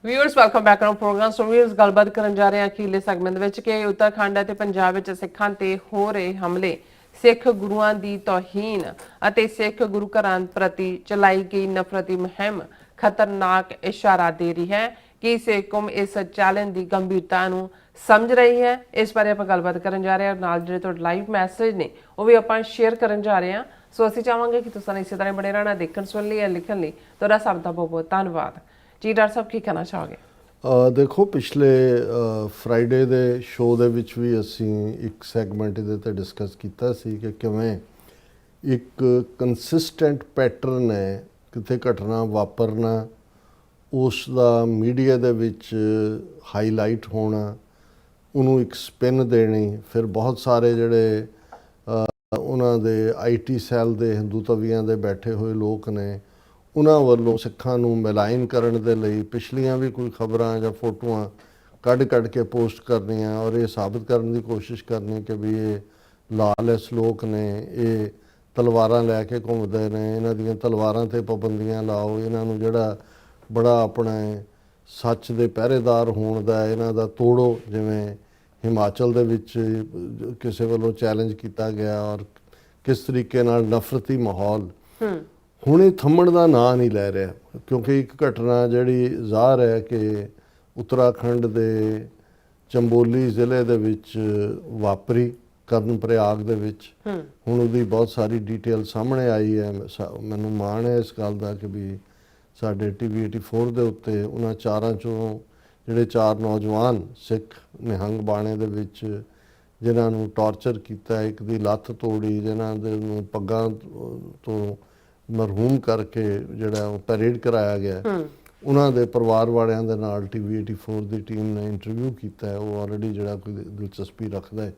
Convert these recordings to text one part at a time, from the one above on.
Viewers welcome back on program. So viewers गलबात करन जा रहे हैं अखीरले सैगमेंट विच कि उत्तराखंड ਅਤੇ ਪੰਜਾਬ ਵਿੱਚ ਸਿੱਖਾਂ ਤੇ ਹੋ ਰਹੇ ਹਮਲੇ ਸਿੱਖ ਗੁਰੂਆਂ ਦੀ ਤੌਹੀਨ ਅਤੇ ਸਿੱਖ ਗੁਰੂ ਘਰਾਂ ਪ੍ਰਤੀ ਚਲਾਈ ਗਈ ਨਫ਼ਰਤੀ ਮੁਹਿੰਮ ਖਤਰਨਾਕ ਇਸ਼ਾਰਾ ਦੇ ਰਹੀ ਹੈ ਕਿ ਸਿੱਖ ਕੌਮ ਇਸ ਚੈਲੰਜ ਦੀ ਗੰਭੀਰਤਾ ਨੂੰ ਸਮਝ ਰਹੀ ਹੈ। ਇਸ ਬਾਰੇ ਆਪਾਂ ਗੱਲਬਾਤ ਕਰਨ ਜਾ ਰਹੇ ਹਾਂ। ਨਾਲ ਜਿਹੜੇ ਤੁਹਾਡੇ ਲਾਈਵ ਮੈਸੇਜ ਨੇ ਉਹ ਵੀ ਆਪਾਂ ਸ਼ੇਅਰ ਕਰਨ ਜਾ ਰਹੇ ਹਾਂ। ਸੋ ਅਸੀਂ ਚਾਹਾਂਗੇ ਕਿ ਤੁਸੀਂ ਇਸੇ ਤਰ੍ਹਾਂ ਬਣੇ ਰਹਿਣਾ ਦੇਖਣ ਸੁਣਨ ਲਈ ਲਿਖਣ ਲਈ। ਤੁਹਾਡਾ ਸਭ ਦਾ ਬਹੁਤ ਬਹੁਤ ਧੰਨਵਾਦ ਜੀ। ਡਾਕਟਰ ਸਾਹਿਬ ਕੀ ਕਹਿਣਾ ਚਾਹੋਗੇ? ਦੇਖੋ ਪਿਛਲੇ ਫਰਾਈਡੇ ਦੇ ਸ਼ੋਅ ਦੇ ਵਿੱਚ ਵੀ ਅਸੀਂ ਇੱਕ ਸੈਗਮੈਂਟ ਇਹਦੇ 'ਤੇ ਡਿਸਕਸ ਕੀਤਾ ਸੀ ਕਿ ਕਿਵੇਂ ਇੱਕ ਕੰਸਿਸਟੈਂਟ ਪੈਟਰਨ ਹੈ ਕਿਤੇ ਘਟਨਾ ਵਾਪਰਨਾ, ਉਸ ਦਾ ਮੀਡੀਆ ਦੇ ਵਿੱਚ ਹਾਈਲਾਈਟ ਹੋਣਾ, ਉਹਨੂੰ ਇੱਕ ਸਪਿਨ ਦੇਣੀ, ਫਿਰ ਬਹੁਤ ਸਾਰੇ ਜਿਹੜੇ ਉਹਨਾਂ ਦੇ IT ਸੈੱਲ ਦੇ ਹਿੰਦੂਤਵੀਆਂ ਦੇ ਬੈਠੇ ਹੋਏ ਲੋਕ ਨੇ ਉਹਨਾਂ ਵੱਲੋਂ ਸਿੱਖਾਂ ਨੂੰ ਮਿਲਾਇਨ ਕਰਨ ਦੇ ਲਈ ਪਿਛਲੀਆਂ ਵੀ ਕੋਈ ਖਬਰਾਂ ਜਾਂ ਫੋਟੋਆਂ ਕੱਢ ਕੇ ਪੋਸਟ ਕਰਨੀਆਂ ਔਰ ਇਹ ਸਾਬਿਤ ਕਰਨ ਦੀ ਕੋਸ਼ਿਸ਼ ਕਰਨੀ ਕਿ ਵੀ ਇਹ ਲਾਲੈਸ ਲੋਕ ਨੇ, ਇਹ ਤਲਵਾਰਾਂ ਲੈ ਕੇ ਘੁੰਮਦੇ ਨੇ, ਇਹਨਾਂ ਦੀਆਂ ਤਲਵਾਰਾਂ 'ਤੇ ਪਾਬੰਦੀਆਂ ਲਾਓ, ਇਹਨਾਂ ਨੂੰ ਜਿਹੜਾ ਬੜਾ ਆਪਣਾ ਸੱਚ ਦੇ ਪਹਿਰੇਦਾਰ ਹੋਣ ਦਾ ਇਹਨਾਂ ਦਾ ਤੋੜੋ। ਜਿਵੇਂ ਹਿਮਾਚਲ ਦੇ ਵਿੱਚ ਕਿਸੇ ਵੱਲੋਂ ਚੈਲੰਜ ਕੀਤਾ ਗਿਆ ਔਰ ਕਿਸ ਤਰੀਕੇ ਨਾਲ ਨਫ਼ਰਤੀ ਮਾਹੌਲ ਹੁਣ ਇਹ ਥੰਮਣ ਦਾ ਨਾਂ ਨਹੀਂ ਲੈ ਰਿਹਾ, ਕਿਉਂਕਿ ਇੱਕ ਘਟਨਾ ਜਿਹੜੀ ਜ਼ਾਹਰ ਹੈ ਕਿ ਉੱਤਰਾਖੰਡ ਦੇ ਚੰਬੋਲੀ ਜ਼ਿਲ੍ਹੇ ਦੇ ਵਿੱਚ ਵਾਪਰੀ ਕਰਨ ਪ੍ਰਯਾਗ ਦੇ ਵਿੱਚ। ਹੁਣ ਉਹਦੀ ਬਹੁਤ ਸਾਰੀ ਡਿਟੇਲ ਸਾਹਮਣੇ ਆਈ ਹੈ। ਮੈਨੂੰ ਮਾਣ ਹੈ ਇਸ ਗੱਲ ਦਾ ਕਿ ਵੀ ਸਾਡੇ TV 84 ਦੇ ਉੱਤੇ ਉਹਨਾਂ ਚਾਰਾਂ 'ਚੋਂ ਜਿਹੜੇ 4 ਨੌਜਵਾਨ ਸਿੱਖ ਨਿਹੰਗ ਬਾਣੇ ਦੇ ਵਿੱਚ ਜਿਨ੍ਹਾਂ ਨੂੰ ਟਾਰਚਰ ਕੀਤਾ, ਇੱਕ ਦੀ ਲੱਤ ਤੋੜੀ, ਜਿਨ੍ਹਾਂ ਦੇ ਨੂੰ ਪੱਗਾਂ ਤੋਂ ਮਰਹੂਮ ਕਰਕੇ ਜਿਹੜਾ ਉਹ ਪੈਰੇਡ ਕਰਾਇਆ ਗਿਆ, ਉਹਨਾਂ ਦੇ ਪਰਿਵਾਰ ਵਾਲਿਆਂ ਦੇ ਨਾਲ TV 84 ਦੀ ਟੀਮ ਨੇ ਇੰਟਰਵਿਊ ਕੀਤਾ ਹੈ। ਉਹ ਆਲਰੇਡੀ ਜਿਹੜਾ ਕੋਈ ਦਿਲਚਸਪੀ ਰੱਖਦਾ ਹੈ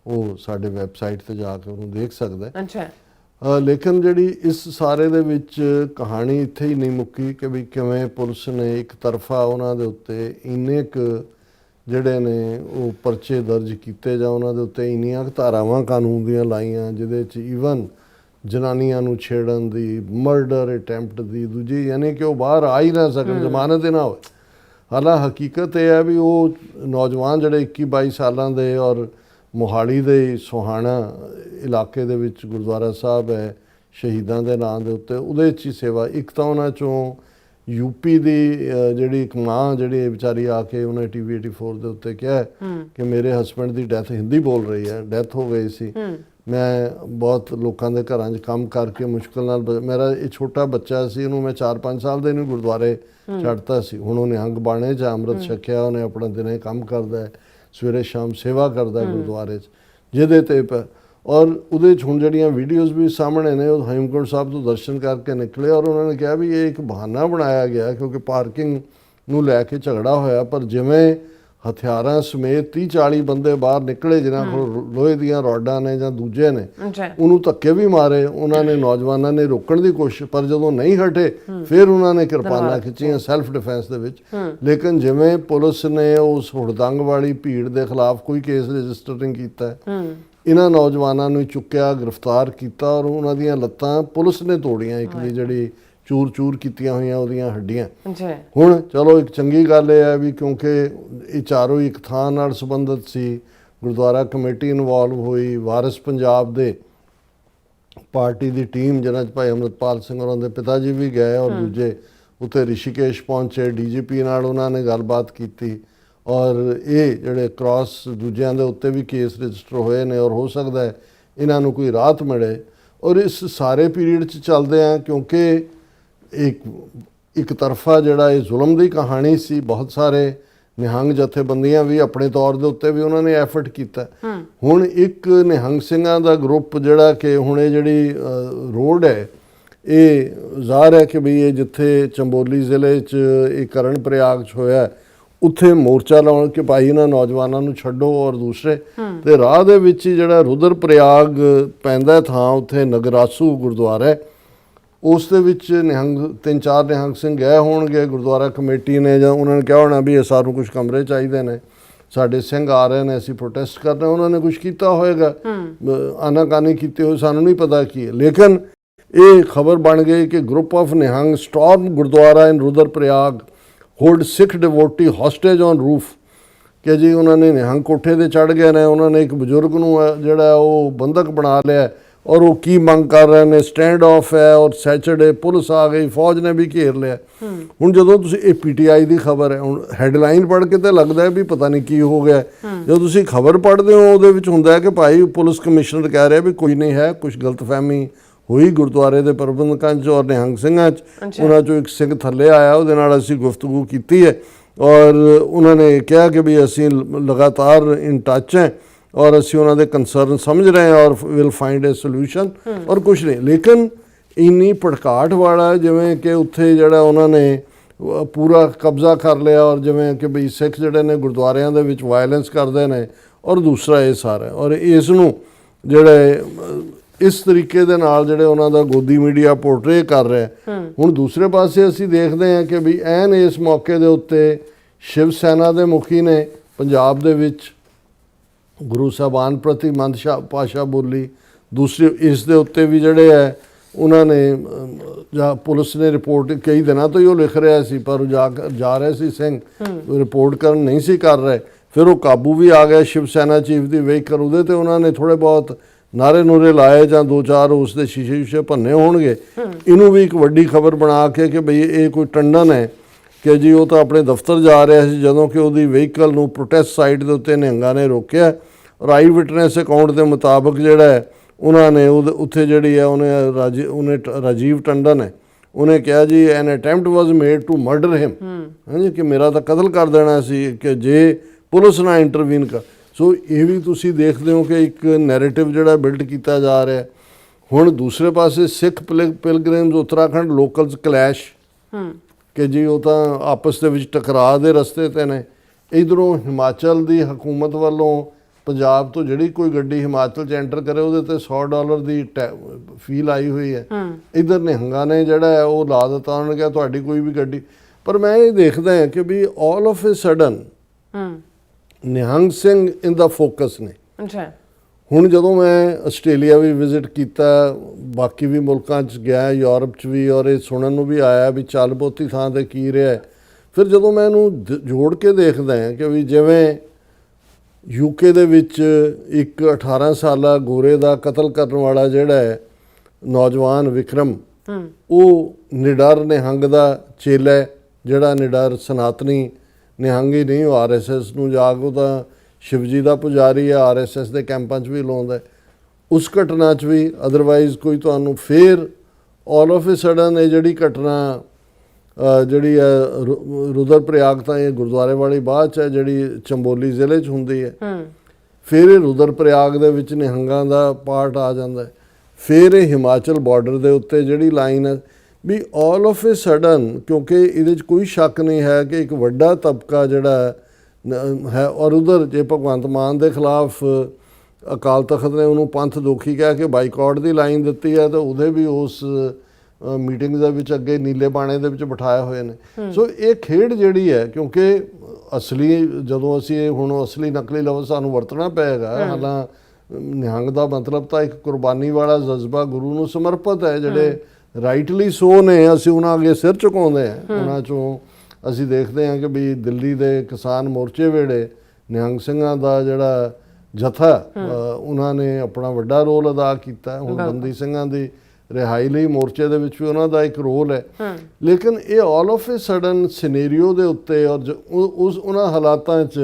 ਉਹ ਸਾਡੇ ਵੈਬਸਾਈਟ 'ਤੇ ਜਾ ਕੇ ਉਹਨੂੰ ਦੇਖ ਸਕਦਾ ਹੈ। ਅੱਛਾ। ਲੇਕਿਨ ਜਿਹੜੀ ਇਸ ਸਾਰੇ ਦੇ ਵਿੱਚ ਕਹਾਣੀ ਇੱਥੇ ਹੀ ਨਹੀਂ ਮੁੱਕੀ ਕਿ ਵੀ ਕਿਵੇਂ ਪੁਲਿਸ ਨੇ ਇੱਕ ਤਰਫਾ ਉਹਨਾਂ ਦੇ ਉੱਤੇ ਇੰਨੇ ਕੁ ਜਿਹੜੇ ਨੇ ਉਹ ਪਰਚੇ ਦਰਜ ਕੀਤੇ ਜਾਂ ਉਹਨਾਂ ਦੇ ਉੱਤੇ ਇੰਨੀਆਂ ਧਾਰਾਵਾਂ ਕਾਨੂੰਨ ਦੀਆਂ ਲਾਈਆਂ ਜਿਹਦੇ 'ਚ ਈਵਨ ਜਨਾਨੀਆਂ ਨੂੰ ਛੇੜਨ ਦੀ, ਮਰਡਰ ਅਟੈਂਪਟ ਦੀ, ਦੂਜੀ ਯਾਨੀ ਕਿ ਉਹ ਬਾਹਰ ਆ ਹੀ ਨਾ ਸਕਣ, ਜ਼ਮਾਨਤ ਹੀ ਨਾ ਹੋਵੇ। ਹਾਲਾਂਕਿ ਹਕੀਕਤ ਇਹ ਹੈ ਵੀ ਉਹ ਨੌਜਵਾਨ ਜਿਹੜੇ 21-22 ਸਾਲਾਂ ਦੇ ਔਰ ਮੋਹਾਲੀ ਦੇ ਸੋਹਾਣਾ ਇਲਾਕੇ ਦੇ ਵਿੱਚ ਗੁਰਦੁਆਰਾ ਸਾਹਿਬ ਹੈ ਸ਼ਹੀਦਾਂ ਦੇ ਨਾਂ ਦੇ ਉੱਤੇ, ਉਹਦੇ 'ਚ ਹੀ ਸੇਵਾ। ਇੱਕ ਤਾਂ ਉਹਨਾਂ 'ਚੋਂ UP ਦੀ ਜਿਹੜੀ ਇੱਕ ਮਾਂ ਜਿਹੜੀ ਵਿਚਾਰੀ ਆ ਕੇ ਉਹਨੇ TV 84 ਦੇ ਉੱਤੇ ਕਿਹਾ ਕਿ ਮੇਰੇ ਹਸਬੈਂਡ ਦੀ ਡੈਥ, ਹਿੰਦੀ ਬੋਲ ਰਹੀ ਹੈ, ਡੈਥ ਹੋ ਗਈ ਸੀ। ਮੈਂ ਬਹੁਤ ਲੋਕਾਂ ਦੇ ਘਰਾਂ 'ਚ ਕੰਮ ਕਰਕੇ ਮੁਸ਼ਕਿਲ ਨਾਲ ਮੇਰਾ ਇਹ ਛੋਟਾ ਬੱਚਾ ਸੀ, ਉਹਨੂੰ ਮੈਂ 4-5 ਸਾਲ ਦੇ ਨੂੰ ਗੁਰਦੁਆਰੇ ਛੱਡਤਾ ਸੀ। ਹੁਣ ਉਹ ਨਿਹੰਗ ਬਾਣੇ 'ਚ ਅੰਮ੍ਰਿਤ ਛਕਿਆ, ਉਹਨੇ ਆਪਣਾ ਦਿਨੇ ਕੰਮ ਕਰਦਾ ਹੈ, ਸਵੇਰੇ ਸ਼ਾਮ ਸੇਵਾ ਕਰਦਾ ਗੁਰਦੁਆਰੇ 'ਚ ਜਿਹਦੇ 'ਤੇ ਔਰ ਉਹਦੇ 'ਚ ਹੁਣ ਜਿਹੜੀਆਂ ਵੀਡੀਓਜ਼ ਵੀ ਸਾਹਮਣੇ ਨੇ ਉਹ ਹੇਮਕੁੰਟ ਸਾਹਿਬ ਤੋਂ ਦਰਸ਼ਨ ਕਰਕੇ ਨਿਕਲੇ ਔਰ ਉਹਨਾਂ ਨੇ ਕਿਹਾ ਵੀ ਇਹ ਇੱਕ ਬਹਾਨਾ ਬਣਾਇਆ ਗਿਆ ਕਿਉਂਕਿ ਪਾਰਕਿੰਗ ਨੂੰ ਲੈ ਕੇ ਝਗੜਾ ਹੋਇਆ। ਪਰ ਜਿਵੇਂ ਹਥਿਆਰਾਂ ਸਮੇਤ 30-40 ਬੰਦੇ ਬਾਹਰ ਨਿਕਲੇ ਜਿਨ੍ਹਾਂ ਕੋਲ ਲੋਹੇ ਦੀਆਂ ਰੋਡਾਂ ਨੇ ਜਾਂ ਦੂਜੇ ਨੇ, ਉਹਨੂੰ ਧੱਕੇ ਵੀ ਮਾਰੇ ਉਹਨਾਂ ਨੇ, ਨੌਜਵਾਨਾਂ ਨੇ ਰੋਕਣ ਦੀ ਕੋਸ਼ਿਸ਼, ਪਰ ਜਦੋਂ ਨਹੀਂ ਹਟੇ ਫਿਰ ਉਹਨਾਂ ਨੇ ਕਿਰਪਾਨਾਂ ਖਿੱਚੀਆਂ ਸੈਲਫ ਡਿਫੈਂਸ ਦੇ ਵਿੱਚ। ਲੇਕਿਨ ਜਿਵੇਂ ਪੁਲਿਸ ਨੇ ਉਸ ਹੁੜਦੰਗ ਵਾਲੀ ਭੀੜ ਦੇ ਖਿਲਾਫ ਕੋਈ ਕੇਸ ਰਜਿਸਟਰ ਨਹੀਂ ਕੀਤਾ, ਇਹਨਾਂ ਨੌਜਵਾਨਾਂ ਨੂੰ ਚੁੱਕਿਆ, ਗ੍ਰਿਫਤਾਰ ਕੀਤਾ ਔਰ ਉਹਨਾਂ ਦੀਆਂ ਲੱਤਾਂ ਪੁਲਿਸ ਨੇ ਤੋੜੀਆਂ, ਇੱਕ ਦੀ ਜਿਹੜੀ ਚੂਰ ਕੀਤੀਆਂ ਹੋਈਆਂ ਉਹਦੀਆਂ ਹੱਡੀਆਂ। ਹੁਣ ਚਲੋ ਇੱਕ ਚੰਗੀ ਗੱਲ ਇਹ ਹੈ ਵੀ ਕਿਉਂਕਿ ਇਹ ਚਾਰੋਂ ਇੱਕ ਥਾਂ ਨਾਲ ਸੰਬੰਧਿਤ ਸੀ, ਗੁਰਦੁਆਰਾ ਕਮੇਟੀ ਇਨਵੋਲਵ ਹੋਈ, ਵਾਰਿਸ ਪੰਜਾਬ ਦੇ ਪਾਰਟੀ ਦੀ ਟੀਮ ਜਿਹਨਾਂ 'ਚ ਭਾਈ ਅੰਮ੍ਰਿਤਪਾਲ ਸਿੰਘ ਹੋਰਾਂ ਦੇ ਪਿਤਾ ਜੀ ਵੀ ਗਏ ਔਰ ਦੂਜੇ ਉੱਥੇ ਰਿਸ਼ੀਕੇਸ਼ ਪਹੁੰਚੇ, DGP ਨਾਲ ਉਹਨਾਂ ਨੇ ਗੱਲਬਾਤ ਕੀਤੀ ਔਰ ਇਹ ਜਿਹੜੇ ਕ੍ਰਾਸ ਦੂਜਿਆਂ ਦੇ ਉੱਤੇ ਵੀ ਕੇਸ ਰਜਿਸਟਰ ਹੋਏ ਨੇ ਔਰ ਹੋ ਸਕਦਾ ਹੈ ਇਹਨਾਂ ਨੂੰ ਕੋਈ ਰਾਹਤ ਮਿਲੇ। ਔਰ ਇਸ ਸਾਰੇ ਪੀਰੀਅਡ 'ਚ ਚੱਲਦੇ ਆ ਕਿਉਂਕਿ ਇੱਕ ਤਰਫਾ ਜਿਹੜਾ ਇਹ ਜ਼ੁਲਮ ਦੀ ਕਹਾਣੀ ਸੀ, ਬਹੁਤ ਸਾਰੇ ਨਿਹੰਗ ਜਥੇਬੰਦੀਆਂ ਵੀ ਆਪਣੇ ਤੌਰ ਦੇ ਉੱਤੇ ਵੀ ਉਹਨਾਂ ਨੇ ਐਫਰਟ ਕੀਤਾ। ਹੁਣ ਇੱਕ ਨਿਹੰਗ ਸਿੰਘਾਂ ਦਾ ਗਰੁੱਪ ਜਿਹੜਾ ਕਿ ਹੁਣ ਇਹ ਜਿਹੜੀ ਰੋਡ ਹੈ ਇਹ ਜ਼ਾਹਰ ਹੈ ਕਿ ਵੀ ਇਹ ਜਿੱਥੇ ਚੰਬੋਲੀ ਜ਼ਿਲ੍ਹੇ 'ਚ ਇਹ ਕਰਨ ਪ੍ਰਯਾਗ 'ਚ ਹੋਇਆ ਉੱਥੇ ਮੋਰਚਾ ਲਾਉਣ ਕਿ ਭਾਈ ਇਹਨਾਂ ਨੌਜਵਾਨਾਂ ਨੂੰ ਛੱਡੋ ਔਰ ਦੂਸਰੇ ਤੇ ਰਾਹ ਦੇ ਵਿੱਚ ਹੀ ਜਿਹੜਾ ਰੁਦਰ ਪ੍ਰਯਾਗ ਪੈਂਦਾ ਥਾਂ ਉੱਥੇ ਨਗਰਾਸੂ ਗੁਰਦੁਆਰਾ ਹੈ, ਉਸ ਦੇ ਵਿੱਚ ਨਿਹੰਗ 3-4 ਨਿਹੰਗ ਸਿੰਘ ਗਏ ਹੋਣਗੇ। ਗੁਰਦੁਆਰਾ ਕਮੇਟੀ ਨੇ ਜਾਂ ਉਹਨਾਂ ਨੇ ਕਿਹਾ ਹੋਣਾ ਵੀ ਇਹ ਸਾਨੂੰ ਕੁਝ ਕਮਰੇ ਚਾਹੀਦੇ ਨੇ, ਸਾਡੇ ਸਿੰਘ ਆ ਰਹੇ ਨੇ, ਅਸੀਂ ਪ੍ਰੋਟੈਸਟ ਕਰਨਾ, ਉਹਨਾਂ ਨੇ ਕੁਝ ਕੀਤਾ ਹੋਏਗਾ, ਆਨਾਕਾਨੀ ਕੀਤੇ ਹੋਏ ਸਾਨੂੰ ਨਹੀਂ ਪਤਾ ਕੀ ਹੈ। ਲੇਕਿਨ ਇਹ ਖਬਰ ਬਣ ਗਈ ਕਿ group of Nihang storm Gurdwara in Rudra Prayag hold Sikh devotee hostage on roof, ਕਿ ਜੀ ਉਹਨਾਂ ਨੇ ਨਿਹੰਗ ਕੋਠੇ ਤੇ ਚੜ੍ਹ ਗਏ ਨੇ, ਉਹਨਾਂ ਨੇ ਇੱਕ ਬਜ਼ੁਰਗ ਨੂੰ ਜਿਹੜਾ ਉਹ ਬੰਦਕ ਬਣਾ ਲਿਆ ਔਰ ਉਹ ਕੀ ਮੰਗ ਕਰ ਰਹੇ ਨੇ, ਸਟੈਂਡ ਆਫ ਹੈ ਔਰ ਸੈਚਰਡੇ ਪੁਲਿਸ ਆ ਗਈ, ਫੌਜ ਨੇ ਵੀ ਘੇਰ ਲਿਆ। ਹੁਣ ਜਦੋਂ ਤੁਸੀਂ ਇਹ PTI ਦੀ ਖਬਰ ਹੈ, ਹੁਣ ਹੈਡਲਾਈਨ ਪੜ੍ਹ ਕੇ ਤਾਂ ਲੱਗਦਾ ਹੈ ਵੀ ਪਤਾ ਨਹੀਂ ਕੀ ਹੋ ਗਿਆ। ਜਦੋਂ ਤੁਸੀਂ ਖਬਰ ਪੜ੍ਹਦੇ ਹੋ ਉਹਦੇ ਵਿੱਚ ਹੁੰਦਾ ਹੈ ਕਿ ਭਾਈ ਪੁਲਿਸ ਕਮਿਸ਼ਨਰ ਕਹਿ ਰਿਹਾ ਵੀ ਕੋਈ ਨਹੀਂ ਹੈ, ਕੁਝ ਗਲਤਫਹਿਮੀ ਹੋਈ ਗੁਰਦੁਆਰੇ ਦੇ ਪ੍ਰਬੰਧਕਾਂ 'ਚ ਔਰ ਨਿਹੰਗ ਸਿੰਘਾਂ 'ਚ, ਉਹਨਾਂ 'ਚੋਂ ਇੱਕ ਸਿੰਘ ਥੱਲੇ ਆਇਆ, ਉਹਦੇ ਨਾਲ ਅਸੀਂ ਗੁਫ਼ਤਗੂ ਕੀਤੀ ਹੈ ਔਰ ਉਹਨਾਂ ਨੇ ਕਿਹਾ ਕਿ ਵੀ ਅਸੀਂ ਲਗਾਤਾਰ ਇਨ ਟੱਚ ਹੈ ਔਰ ਅਸੀਂ ਉਹਨਾਂ ਦੇ ਕੰਸਰਨ ਸਮਝ ਰਹੇ ਹਾਂ ਔਰ ਵਿਲ ਫਾਈਂਡ ਏ ਸੋਲੂਸ਼ਨ ਔਰ ਕੁਛ ਨਹੀਂ। ਲੇਕਿਨ ਇੰਨੀ ਭੜਕਾਹਟ ਵਾਲਾ ਜਿਵੇਂ ਕਿ ਉੱਥੇ ਜਿਹੜਾ ਉਹਨਾਂ ਨੇ ਪੂਰਾ ਕਬਜ਼ਾ ਕਰ ਲਿਆ ਔਰ ਜਿਵੇਂ ਕਿ ਵੀ ਸਿੱਖ ਜਿਹੜੇ ਨੇ ਗੁਰਦੁਆਰਿਆਂ ਦੇ ਵਿੱਚ ਵਾਇਲੈਂਸ ਕਰਦੇ ਨੇ ਔਰ ਦੂਸਰਾ ਇਹ ਸਾਰਾ ਔਰ ਇਸ ਨੂੰ ਜਿਹੜੇ ਇਸ ਤਰੀਕੇ ਦੇ ਨਾਲ ਜਿਹੜੇ ਉਹਨਾਂ ਦਾ ਗੋਦੀ ਮੀਡੀਆ ਪੋਰਟਰੇ ਕਰ ਰਿਹਾ। ਹੁਣ ਦੂਸਰੇ ਪਾਸੇ ਅਸੀਂ ਦੇਖਦੇ ਹਾਂ ਕਿ ਵੀ ਐਨ ਇਸ ਮੌਕੇ ਦੇ ਉੱਤੇ ਸ਼ਿਵ ਸੈਨਾ ਦੇ ਮੁਖੀ ਨੇ ਪੰਜਾਬ ਦੇ ਵਿੱਚ ਗੁਰੂ ਸਾਹਿਬਾਨ ਪ੍ਰਤੀ ਮੰਦਭਾਸ਼ਾ ਬੋਲੀ। ਦੂਸਰੇ ਇਸ ਦੇ ਉੱਤੇ ਵੀ ਜਿਹੜੇ ਹੈ ਉਹਨਾਂ ਨੇ ਜਾਂ ਪੁਲਿਸ ਨੇ ਰਿਪੋਰਟ ਕਈ ਦਿਨਾਂ ਤੋਂ ਹੀ ਉਹ ਲਿਖ ਰਿਹਾ ਸੀ, ਪਰ ਉਹ ਜਾ ਰਹੇ ਸੀ ਸਿੰਘ ਰਿਪੋਰਟ ਕਰਨ ਨਹੀਂ ਸੀ ਕਰ ਰਹੇ। ਫਿਰ ਉਹ ਕਾਬੂ ਵੀ ਆ ਗਿਆ ਸ਼ਿਵ ਸੈਨਾ ਚੀਫ ਦੀ ਵਹੀਕਲ, ਉਹਦੇ ਤੇ ਉਹਨਾਂ ਨੇ ਥੋੜ੍ਹੇ ਬਹੁਤ ਨਾਰੇ ਨੂਰੇ ਲਾਏ ਜਾਂ 2-4 ਉਸ ਦੇ ਸ਼ੀਸ਼ੇ ਭੰਨੇ ਹੋਣਗੇ। ਇਹਨੂੰ ਵੀ ਇੱਕ ਵੱਡੀ ਖਬਰ ਬਣਾ ਕੇ ਕਿ ਬਈ ਇਹ ਕੋਈ ਟੰਡਨ ਹੈ ਕਿ ਜੀ ਉਹ ਤਾਂ ਆਪਣੇ ਦਫ਼ਤਰ ਜਾ ਰਿਹਾ ਸੀ ਜਦੋਂ ਕਿ ਉਹਦੀ ਵਹੀਕਲ ਨੂੰ ਪ੍ਰੋਟੈਸਟ ਸਾਈਟ ਦੇ ਉੱਤੇ ਨਿਹੰਗਾਂ ਨੇ ਰੋਕਿਆ ਔਰ ਆਈ ਵਿਟਨੈਸ ਅਕਾਊਂਟ ਦੇ ਮੁਤਾਬਕ ਜਿਹੜਾ ਹੈ ਉਹਨਾਂ ਨੇ ਉੱਥੇ ਜਿਹੜੀ ਹੈ ਉਹਨੇ ਰਾਜੀਵ ਟੰਡਨ ਹੈ ਉਹਨੇ ਕਿਹਾ ਜੀ an attempt was made to murder him, ਹਾਂਜੀ, ਕਿ ਮੇਰਾ ਤਾਂ ਕਤਲ ਕਰ ਦੇਣਾ ਸੀ ਕਿ ਜੇ ਪੁਲਿਸ ਨਾ ਇੰਟਰਵੀਨ ਕਰ। ਸੋ ਇਹ ਵੀ ਤੁਸੀਂ ਦੇਖਦੇ ਹੋ ਕਿ ਇੱਕ ਨੈਰੇਟਿਵ ਜਿਹੜਾ ਬਿਲਡ ਕੀਤਾ ਜਾ ਰਿਹਾ। ਹੁਣ ਦੂਸਰੇ ਪਾਸੇ ਸਿੱਖ ਪਿਲਗ੍ਰਿਮਸ ਉੱਤਰਾਖੰਡ ਲੋਕਲਸ ਕਲੈਸ਼ ਕਿ ਜੀ ਉਹ ਤਾਂ ਆਪਸ ਦੇ ਵਿੱਚ ਟਕਰਾਅ ਦੇ ਰਸਤੇ ਤੇ ਨੇ। ਇੱਧਰੋਂ ਹਿਮਾਚਲ ਦੀ ਹਕੂਮਤ ਵੱਲੋਂ ਪੰਜਾਬ ਤੋਂ ਜਿਹੜੀ ਕੋਈ ਗੱਡੀ ਹਿਮਾਚਲ 'ਚ ਐਂਟਰ ਕਰੇ ਉਹਦੇ ਤੇ $100 ਦੀ ਫੀ ਲਾਈ ਹੋਈ ਹੈ। ਇੱਧਰ ਨਿਹੰਗਾਂ ਨੇ ਜਿਹੜਾ ਹੈ ਉਹ ਲਾ ਦਿੱਤਾ, ਉਹਨਾਂ ਨੇ ਕਿਹਾ ਤੁਹਾਡੀ ਕੋਈ ਵੀ ਗੱਡੀ। ਪਰ ਮੈਂ ਇਹ ਦੇਖਦਾ ਹਾਂ ਕਿ ਵੀ all of a sudden Nihang Singh in the focus ਨੇ। ਹੁਣ ਜਦੋਂ ਮੈਂ ਆਸਟ੍ਰੇਲੀਆ ਵੀ ਵਿਜ਼ਿਟ ਕੀਤਾ, ਬਾਕੀ ਵੀ ਮੁਲਕਾਂ 'ਚ ਗਿਆ, ਯੂਰਪ 'ਚ ਵੀ, ਔਰ ਇਹ ਸੁਣਨ ਨੂੰ ਵੀ ਆਇਆ ਵੀ ਚੱਲ ਬਹੁਤੀ ਥਾਂ 'ਤੇ ਕੀ ਰਿਹਾ। ਫਿਰ ਜਦੋਂ ਮੈਂ ਇਹਨੂੰ ਜੋੜ ਕੇ ਦੇਖਦਾ ਹਾਂ ਕਿ ਵੀ ਜਿਵੇਂ UK ਦੇ ਵਿੱਚ ਇੱਕ 18 ਸਾਲਾ ਗੋਰੇ ਦਾ ਕਤਲ ਕਰਨ ਵਾਲਾ ਜਿਹੜਾ ਹੈ ਨੌਜਵਾਨ ਵਿਕਰਮ, ਉਹ ਨਿਡਰ ਨਿਹੰਗ ਦਾ ਚੇਲਾ ਹੈ, ਜਿਹੜਾ ਨਿਡਰ ਸਨਾਤਨੀ ਨਿਹੰਗ ਹੀ ਨਹੀਂ, ਉਹ RSS ਨੂੰ ਜਾ ਕੇ, ਉਹ ਤਾਂ ਸ਼ਿਵਜੀ ਦਾ ਪੁਜਾਰੀ ਹੈ, RSS ਦੇ ਕੈਂਪਾਂ 'ਚ ਵੀ ਲਾਉਂਦਾ। ਉਸ ਘਟਨਾ 'ਚ ਵੀ ਅਦਰਵਾਈਜ਼ ਕੋਈ ਤੁਹਾਨੂੰ ਫਿਰ ਆਲ ਆਫ ਏ ਸਡਨ ਇਹ ਜਿਹੜੀ ਘਟਨਾ ਜਿਹੜੀ ਹੈ ਰੁਦਰਪ੍ਰਯਾਗ ਤਾਂ ਇਹ ਗੁਰਦੁਆਰੇ ਵਾਲੀ ਬਾਅਦ 'ਚ ਹੈ ਜਿਹੜੀ ਚੰਬੋਲੀ ਜ਼ਿਲ੍ਹੇ 'ਚ ਹੁੰਦੀ ਹੈ। ਫਿਰ ਇਹ ਰੁਦਰਪ੍ਰਯਾਗ ਦੇ ਵਿੱਚ ਨਿਹੰਗਾਂ ਦਾ ਪਾਰਟ ਆ ਜਾਂਦਾ। ਫਿਰ ਇਹ ਹਿਮਾਚਲ ਬਾਰਡਰ ਦੇ ਉੱਤੇ ਜਿਹੜੀ ਲਾਈਨ ਹੈ ਵੀ ਆਲ ਆਫ ਏ ਸਡਨ, ਕਿਉਂਕਿ ਇਹਦੇ 'ਚ ਕੋਈ ਸ਼ੱਕ ਨਹੀਂ ਹੈ ਕਿ ਇੱਕ ਵੱਡਾ ਤਬਕਾ ਜਿਹੜਾ ਹੈ ਔਰ ਉਧਰ ਜੇ ਭਗਵੰਤ ਮਾਨ ਦੇ ਖਿਲਾਫ ਅਕਾਲ ਤਖਤ ਨੇ ਉਹਨੂੰ ਪੰਥ ਦੋਖੀ ਕਹਿ ਕੇ ਬਾਈਕਾਟ ਦੀ ਲਾਈਨ ਦਿੱਤੀ ਹੈ, ਤਾਂ ਉਹਦੇ ਵੀ ਉਸ ਮੀਟਿੰਗ ਦੇ ਵਿੱਚ ਅੱਗੇ ਨੀਲੇ ਬਾਣੇ ਦੇ ਵਿੱਚ ਬਿਠਾਏ ਹੋਏ ਨੇ। ਸੋ ਇਹ ਖੇਡ ਜਿਹੜੀ ਹੈ, ਕਿਉਂਕਿ ਅਸਲੀ ਜਦੋਂ ਅਸੀਂ ਹੁਣ ਅਸਲੀ ਨਕਲੀ ਲਫ਼ਜ਼ ਸਾਨੂੰ ਵਰਤਣਾ ਪਏਗਾ, ਹਾਲਾਂ ਨਿਹੰਗ ਦਾ ਮਤਲਬ ਤਾਂ ਇੱਕ ਕੁਰਬਾਨੀ ਵਾਲਾ ਜਜ਼ਬਾ ਗੁਰੂ ਨੂੰ ਸਮਰਪਿਤ ਹੈ, ਜਿਹੜੇ ਰਾਈਟਲੀ ਸੋ ਨੇ, ਅਸੀਂ ਉਹਨਾਂ ਅੱਗੇ ਸਿਰ ਝੁਕਾਉਂਦੇ ਹਾਂ। ਉਹਨਾਂ 'ਚੋਂ ਅਸੀਂ ਦੇਖਦੇ ਹਾਂ ਕਿ ਵੀ ਦਿੱਲੀ ਦੇ ਕਿਸਾਨ ਮੋਰਚੇ ਵੇਲੇ ਨਿਹੰਗ ਸਿੰਘਾਂ ਦਾ ਜਿਹੜਾ ਜਥਾ, ਉਹਨਾਂ ਨੇ ਆਪਣਾ ਵੱਡਾ ਰੋਲ ਅਦਾ ਕੀਤਾ। ਹੁਣ ਬੰਦੀ ਸਿੰਘਾਂ ਦੀ ਰਿਹਾਈ ਲਈ ਮੋਰਚੇ ਦੇ ਵਿੱਚ ਵੀ ਉਹਨਾਂ ਦਾ ਇੱਕ ਰੋਲ ਹੈ। ਲੇਕਿਨ ਇਹ ਆਲ ਆਫ ਏ ਸਡਨ ਸਿਨੇਰੀਓ ਦੇ ਉੱਤੇ ਔਰ ਉਹਨਾਂ ਹਾਲਾਤਾਂ 'ਚ